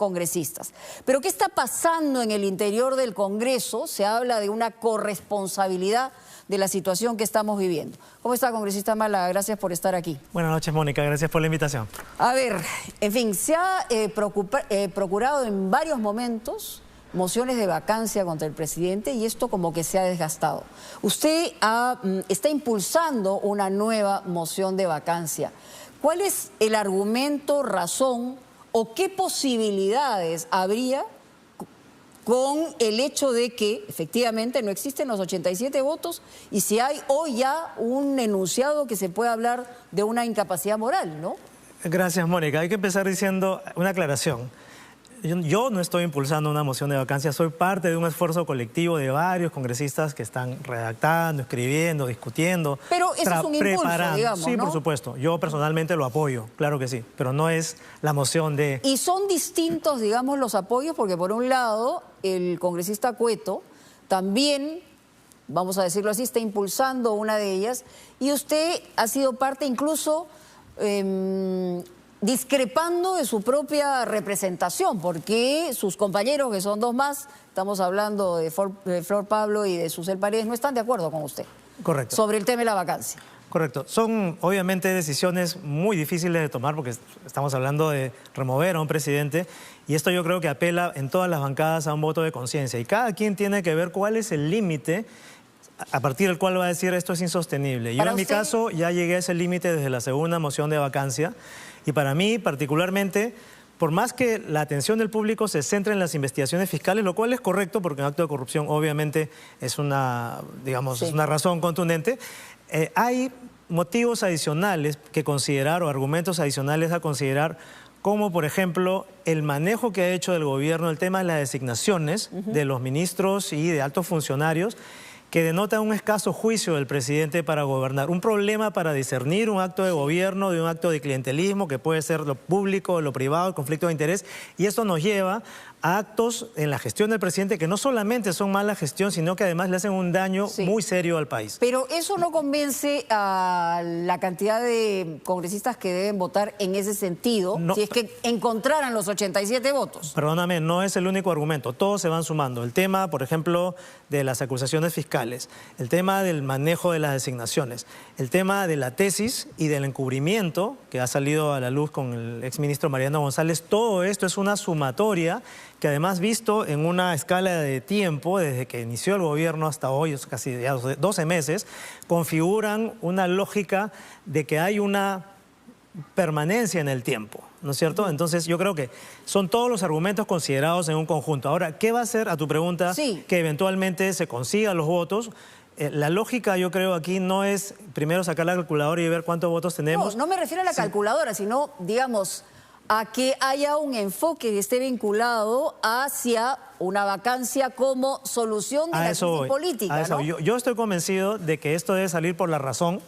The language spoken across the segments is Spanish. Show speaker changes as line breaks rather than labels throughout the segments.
congresistas. Pero ¿qué está pasando en el interior del Congreso? Se habla de una corresponsabilidad de la situación que estamos viviendo. ¿Cómo está, congresista Málaga? Gracias por estar aquí.
Buenas noches, Mónica. Gracias por la invitación.
A ver, en fin, se ha procurado en varios momentos mociones de vacancia contra el presidente y esto como que se ha desgastado. Usted está impulsando una nueva moción de vacancia. ¿Cuál es el argumento, razón o qué posibilidades habría con el hecho de que efectivamente no existen los 87 votos y si hay hoy ya un enunciado que se puede hablar de una incapacidad moral, ¿no?
Gracias, Mónica. Hay que empezar diciendo una aclaración. Yo no estoy impulsando una moción de vacancia, soy parte de un esfuerzo colectivo de varios congresistas que están redactando, escribiendo, discutiendo.
Pero eso es un impulso, digamos,
Sí,
¿no?
por supuesto. Yo personalmente lo apoyo, claro que sí, pero no es la moción de...
Y son distintos, digamos, los apoyos, porque por un lado, el congresista Cueto también, vamos a decirlo así, está impulsando una de ellas, y usted ha sido parte incluso... discrepando de su propia representación, porque sus compañeros, que son dos más, estamos hablando de Flor Pablo y de Susel Paredes, no están de acuerdo con usted.
Correcto.
Sobre el tema de la vacancia.
Correcto. Son obviamente decisiones muy difíciles de tomar porque estamos hablando de remover a un presidente y esto yo creo que apela en todas las bancadas a un voto de conciencia y cada quien tiene que ver cuál es el límite a partir del cual va a decir esto es insostenible. Yo en mi caso ya llegué a ese límite desde la segunda moción de vacancia y para mí particularmente, por más que la atención del público se centre en las investigaciones fiscales, lo cual es correcto porque un acto de corrupción obviamente es una, digamos, es una razón contundente, hay motivos adicionales que considerar o argumentos adicionales a considerar como por ejemplo el manejo que ha hecho del gobierno el tema de las designaciones de los ministros y de altos funcionarios que denota un escaso juicio del presidente para gobernar, un problema para discernir un acto de gobierno de un acto de clientelismo que puede ser lo público, lo privado, el conflicto de interés, y esto nos lleva a actos en la gestión del presidente que no solamente son mala gestión, sino que además le hacen un daño muy serio al país.
Pero eso no convence a la cantidad de congresistas que deben votar en ese sentido, si es que encontraran los 87 votos.
Perdóname, no es el único argumento, todos se van sumando. El tema, por ejemplo, de las acusaciones fiscales, el tema del manejo de las designaciones, el tema de la tesis y del encubrimiento que ha salido a la luz con el exministro Mariano González, todo esto es una sumatoria que además visto en una escala de tiempo, desde que inició el gobierno hasta hoy, casi ya 12 meses, configuran una lógica de que hay una permanencia en el tiempo, ¿no es cierto? Entonces yo creo que son todos los argumentos considerados en un conjunto. Ahora, ¿qué va a hacer a tu pregunta que eventualmente se consigan los votos? La lógica yo creo aquí no es primero sacar la calculadora y ver cuántos votos tenemos.
No me refiero a la calculadora, sino, digamos, a que haya un enfoque que esté vinculado hacia una vacancia como solución de la crisis política, ¿no?
Yo estoy convencido de que esto debe salir por la razón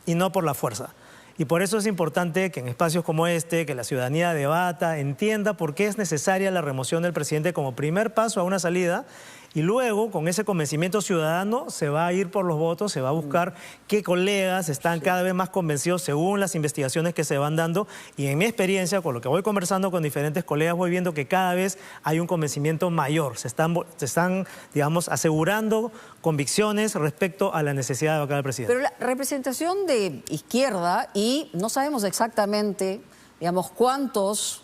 y no por la fuerza. Y por eso es importante que en espacios como este, que la ciudadanía debata, entienda por qué es necesaria la remoción del presidente como primer paso a una salida y luego, con ese convencimiento ciudadano, se va a ir por los votos, se va a buscar qué colegas están cada vez más convencidos según las investigaciones que se van dando. Y en mi experiencia, con lo que voy conversando con diferentes colegas, voy viendo que cada vez hay un convencimiento mayor. Se están, digamos, asegurando convicciones respecto a la necesidad de vacar al presidente.
Pero la representación de izquierda, y no sabemos exactamente, digamos, cuántos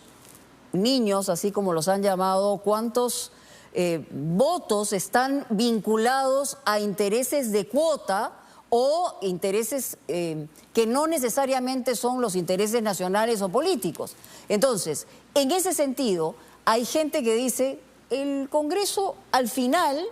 niños, así como los han llamado, cuántos votos están vinculados a intereses de cuota o intereses que no necesariamente son los intereses nacionales o políticos. Entonces, en ese sentido, hay gente que dice, el Congreso al final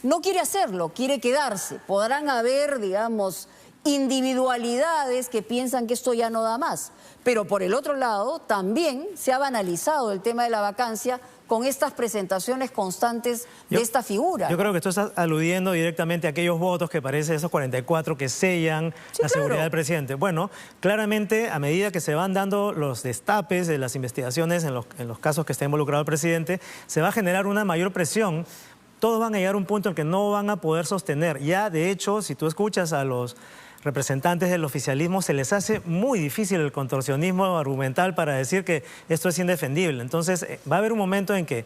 no quiere hacerlo, quiere quedarse. Podrán haber, digamos, individualidades que piensan que esto ya no da más. Pero por el otro lado, también se ha banalizado el tema de la vacancia con estas presentaciones constantes de esta figura.
Yo creo que tú estás aludiendo directamente a aquellos votos que parece esos 44 que sellan la seguridad del presidente. Bueno, claramente a medida que se van dando los destapes de las investigaciones en los casos que está involucrado el presidente, se va a generar una mayor presión. Todos van a llegar a un punto en que no van a poder sostener. Ya, de hecho, si tú escuchas a los representantes del oficialismo se les hace muy difícil el contorsionismo argumental para decir que esto es indefendible. Entonces va a haber un momento en que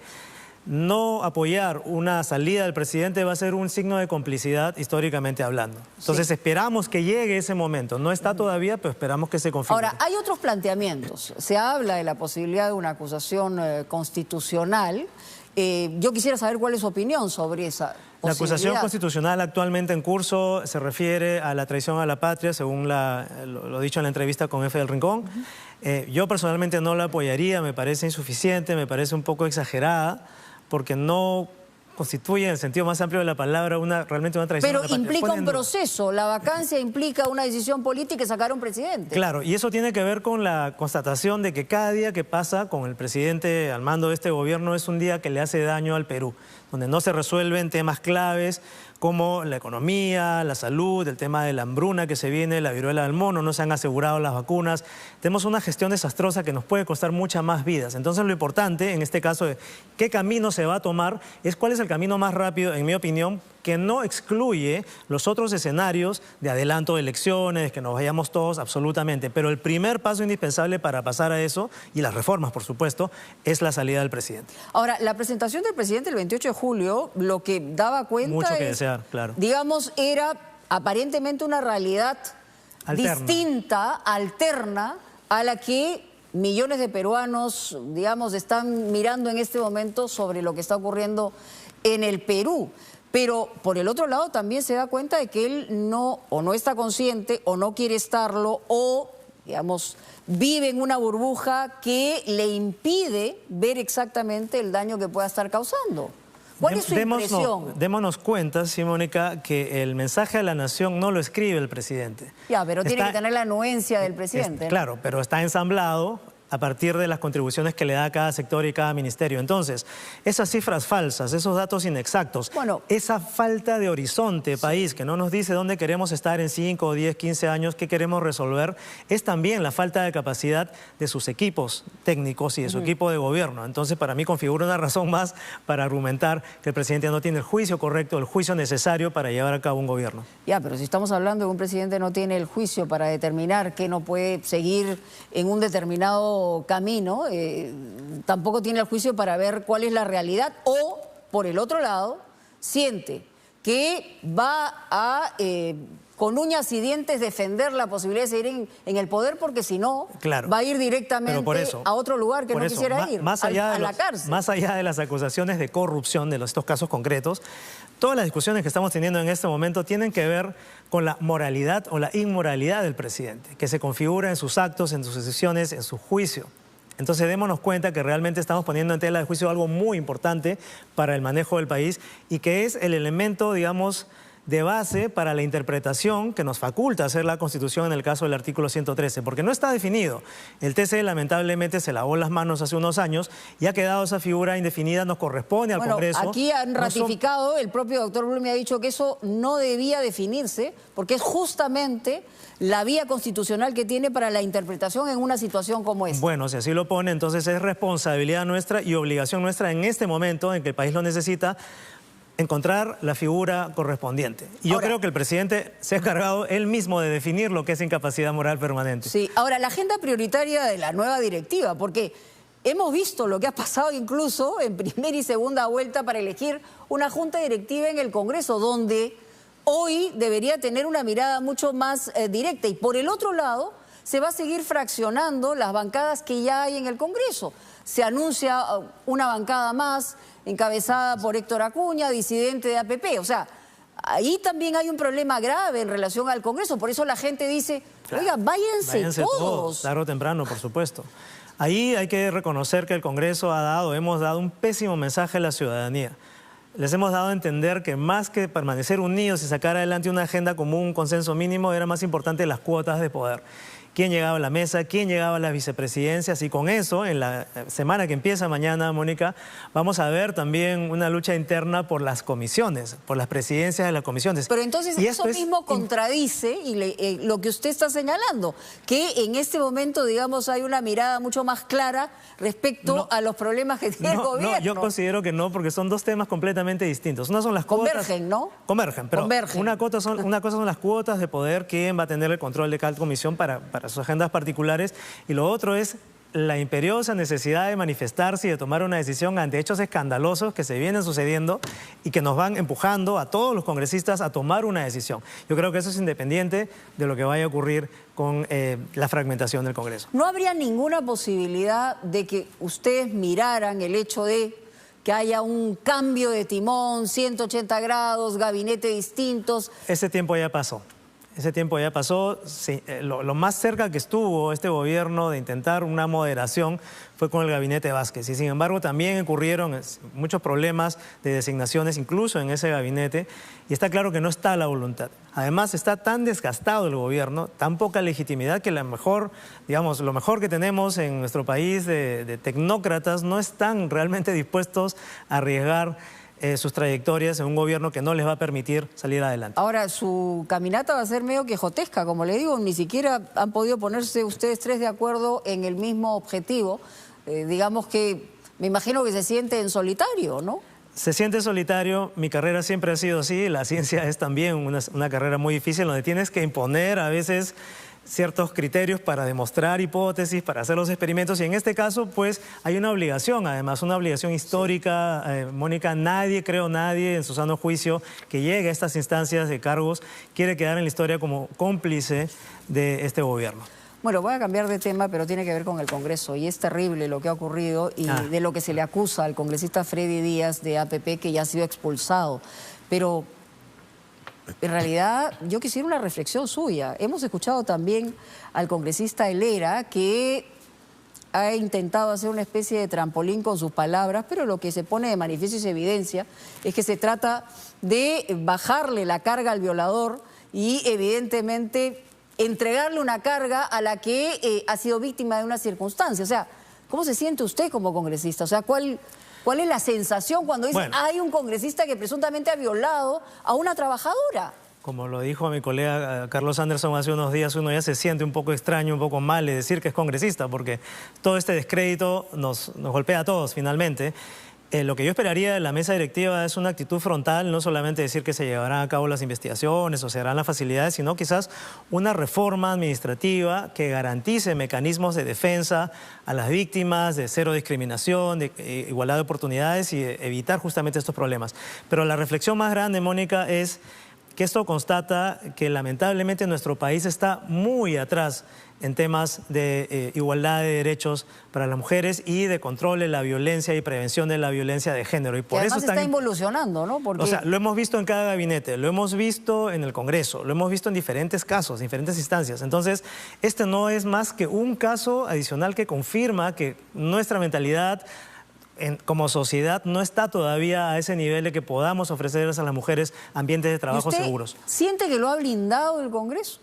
no apoyar una salida del presidente va a ser un signo de complicidad históricamente hablando. Entonces esperamos que llegue ese momento. No está todavía, pero esperamos que se confirme.
Ahora, hay otros planteamientos. Se habla de la posibilidad de una acusación constitucional. Yo quisiera saber cuál es su opinión sobre esa posibilidad.
La acusación constitucional actualmente en curso se refiere a la traición a la patria, según lo dicho en la entrevista con F. del Rincón. Yo personalmente no la apoyaría, me parece insuficiente, me parece un poco exagerada, porque no constituye en el sentido más amplio de la palabra realmente una traición.
Pero implica un proceso, la vacancia implica una decisión política y sacar a un presidente.
Claro, y eso tiene que ver con la constatación de que cada día que pasa con el presidente al mando de este gobierno es un día que le hace daño al Perú, donde no se resuelven temas claves como la economía, la salud, el tema de la hambruna que se viene, la viruela del mono, no se han asegurado las vacunas. Tenemos una gestión desastrosa que nos puede costar muchas más vidas. Entonces lo importante en este caso de qué camino se va a tomar es cuál es el camino más rápido, en mi opinión, que no excluye los otros escenarios de adelanto de elecciones, que nos vayamos todos absolutamente. Pero el primer paso indispensable para pasar a eso, y las reformas por supuesto, es la salida del presidente.
Ahora, la presentación del presidente el 28 de julio, lo que daba cuenta
mucho que desear, claro.
Digamos, era aparentemente una realidad distinta, alterna, a la que millones de peruanos, digamos, están mirando en este momento sobre lo que está ocurriendo en el Perú. Pero por el otro lado también se da cuenta de que él no está consciente o no quiere estarlo o, digamos, vive en una burbuja que le impide ver exactamente el daño que pueda estar causando. ¿Cuál es su impresión?
Démonos cuenta, sí, Mónica, que el mensaje a la nación no lo escribe el presidente.
Ya, pero tiene que tener la anuencia del presidente, ¿no?
Claro, pero está ensamblado a partir de las contribuciones que le da cada sector y cada ministerio. Entonces, esas cifras falsas, esos datos inexactos, esa falta de horizonte país que no nos dice dónde queremos estar en 5, 10, 15 años, qué queremos resolver, es también la falta de capacidad de sus equipos técnicos y de su equipo de gobierno. Entonces, para mí configura una razón más para argumentar que el presidente no tiene el juicio correcto, el juicio necesario para llevar a cabo un gobierno. Ya,
pero si estamos hablando de que un presidente no tiene el juicio para determinar que no puede seguir en un determinado camino, tampoco tiene el juicio para ver cuál es la realidad, o, por el otro lado, siente que va a, con uñas y dientes, defender la posibilidad de seguir en el poder, porque si no, va a ir directamente a otro lugar que no quisiera ir, a la cárcel.
Más allá de las acusaciones de corrupción de estos casos concretos, todas las discusiones que estamos teniendo en este momento tienen que ver con la moralidad o la inmoralidad del presidente, que se configura en sus actos, en sus decisiones, en su juicio. Entonces démonos cuenta que realmente estamos poniendo en tela de juicio algo muy importante para el manejo del país y que es el elemento, digamos, de base para la interpretación que nos faculta hacer la Constitución en el caso del artículo 113, porque no está definido. El TC lamentablemente se lavó las manos hace unos años y ha quedado esa figura indefinida, nos corresponde al Congreso.
Aquí han ratificado, el propio doctor Blum me ha dicho que eso no debía definirse porque es justamente la vía constitucional que tiene para la interpretación en una situación como esta.
Bueno, si así lo pone, entonces es responsabilidad nuestra y obligación nuestra en este momento en que el país lo necesita, encontrar la figura correspondiente. Y yo creo que el presidente se ha encargado él mismo de definir lo que es incapacidad moral permanente.
Sí, ahora la agenda prioritaria de la nueva directiva, porque hemos visto lo que ha pasado incluso en primera y segunda vuelta para elegir una junta directiva en el Congreso, donde hoy debería tener una mirada mucho más directa. Y por el otro lado, se va a seguir fraccionando las bancadas que ya hay en el Congreso. Se anuncia una bancada más, encabezada por Héctor Acuña, disidente de APP. O sea, ahí también hay un problema grave en relación al Congreso. Por eso la gente dice, oiga, váyanse todos.
Tarde o temprano, por supuesto. Ahí hay que reconocer que el Congreso hemos dado un pésimo mensaje a la ciudadanía. Les hemos dado a entender que más que permanecer unidos y sacar adelante una agenda común, un consenso mínimo, era más importante las cuotas de poder. quién llegaba a la mesa, quién llegaba a las vicepresidencias, y con eso, en la semana que empieza mañana, Mónica, vamos a ver también una lucha interna por las comisiones, por las presidencias de las comisiones.
Pero entonces eso mismo contradice lo que usted está señalando, que en este momento, digamos, hay una mirada mucho más clara respecto a los problemas que tiene el gobierno.
No, yo considero que no, porque son dos temas completamente distintos. Una son las cuotas.
Convergen, ¿no?
Convergen, pero una cosa son las cuotas de poder, quién va a tener el control de cada comisión para sus agendas particulares, y lo otro es la imperiosa necesidad de manifestarse y de tomar una decisión ante hechos escandalosos que se vienen sucediendo y que nos van empujando a todos los congresistas a tomar una decisión. Yo creo que eso es independiente de lo que vaya a ocurrir con la fragmentación del Congreso.
¿No habría ninguna posibilidad de que ustedes miraran el hecho de que haya un cambio de timón, 180 grados, gabinete distintos?
Ese tiempo ya pasó. Ese tiempo ya pasó. Sí, lo más cerca que estuvo este gobierno de intentar una moderación fue con el gabinete Vázquez. Y sin embargo también ocurrieron muchos problemas de designaciones, incluso en ese gabinete. Y está claro que no está la voluntad. Además está tan desgastado el gobierno, tan poca legitimidad, que lo mejor que tenemos en nuestro país de tecnócratas no están realmente dispuestos a arriesgar sus trayectorias en un gobierno que no les va a permitir salir adelante.
Ahora, su caminata va a ser medio quijotesca, como le digo, ni siquiera han podido ponerse ustedes tres de acuerdo en el mismo objetivo. Digamos que, me imagino que se siente en solitario, ¿no?
Se siente solitario. Mi carrera siempre ha sido así. La ciencia es también una carrera muy difícil, donde tienes que imponer a veces ciertos criterios para demostrar hipótesis, para hacer los experimentos, y en este caso pues hay una obligación, además una obligación histórica. Mónica, creo nadie en su sano juicio que llegue a estas instancias de cargos quiere quedar en la historia como cómplice de este gobierno.
Bueno, voy a cambiar de tema, pero tiene que ver con el Congreso, y es terrible lo que ha ocurrido y de lo que se le acusa al congresista Freddy Díaz de APP, que ya ha sido expulsado. Pero en realidad yo quisiera una reflexión suya. Hemos escuchado también al congresista Helera, que ha intentado hacer una especie de trampolín con sus palabras, pero lo que se pone de manifiesto y se evidencia es que se trata de bajarle la carga al violador y evidentemente entregarle una carga a la que ha sido víctima de una circunstancia. O sea, ¿cómo se siente usted como congresista? O sea, ¿cuál es la sensación cuando dice hay un congresista que presuntamente ha violado a una trabajadora?
Como lo dijo mi colega Carlos Anderson hace unos días, uno ya se siente un poco extraño, un poco mal de decir que es congresista, porque todo este descrédito nos golpea a todos finalmente. Lo que yo esperaría de la mesa directiva es una actitud frontal, no solamente decir que se llevarán a cabo las investigaciones o se darán las facilidades, sino quizás una reforma administrativa que garantice mecanismos de defensa a las víctimas, de cero discriminación, de igualdad de oportunidades y de evitar justamente estos problemas. Pero la reflexión más grande, Mónica, es que esto constata que lamentablemente nuestro país está muy atrás en temas de igualdad de derechos para las mujeres y de control de la violencia y prevención de la violencia de género. Y por eso
está involucionando, ¿no? Porque...
O sea, lo hemos visto en cada gabinete, lo hemos visto en el Congreso, lo hemos visto en diferentes casos, en diferentes instancias. Entonces, este no es más que un caso adicional que confirma que nuestra mentalidad como sociedad no está todavía a ese nivel de que podamos ofrecerles a las mujeres ambientes de trabajo seguros.
¿Siente que lo ha blindado el Congreso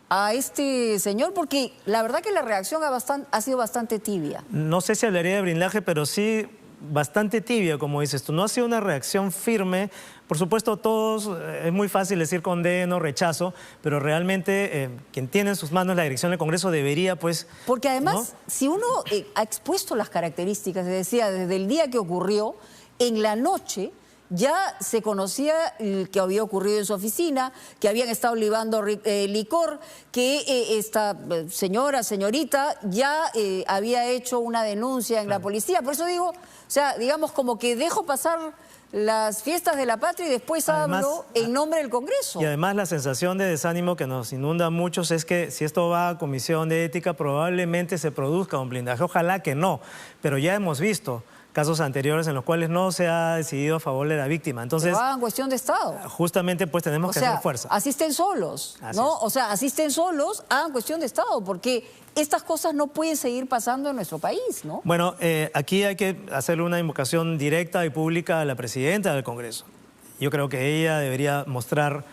a este señor? Porque la verdad que la reacción ha sido bastante tibia.
No sé si hablaría de blindaje, pero sí bastante tibia, como dices tú. No ha sido una reacción firme. Por supuesto, todos, es muy fácil decir condeno, rechazo, pero realmente quien tiene en sus manos la dirección del Congreso debería, pues...
Porque además,
¿no?
Si uno ha expuesto las características, se decía, desde el día que ocurrió, en la noche ya se conocía que había ocurrido en su oficina, que habían estado libando licor, que esta señorita, ya había hecho una denuncia en la policía. Por eso digo, o sea, digamos como que dejo pasar las fiestas de la patria y después hablo en nombre del Congreso.
Y además la sensación de desánimo que nos inunda a muchos es que si esto va a Comisión de Ética probablemente se produzca un blindaje. Ojalá que no, pero ya hemos visto casos anteriores en los cuales no se ha decidido a favor de la víctima. Entonces,
pero hagan cuestión de Estado.
Justamente pues tenemos que hacer fuerza.
Asisten solos, ¿no? O sea, asisten solos, hagan cuestión de Estado, porque estas cosas no pueden seguir pasando en nuestro país, ¿no?
Bueno, aquí hay que hacerle una invocación directa y pública a la presidenta del Congreso. Yo creo que ella debería mostrar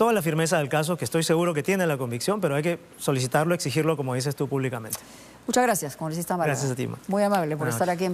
toda la firmeza del caso, que estoy seguro que tiene la convicción, pero hay que solicitarlo, exigirlo, como dices tú, públicamente.
Muchas gracias, congresista Márquez.
Gracias a ti, Ma.
Muy amable por
Buenas
estar
noches.
aquí en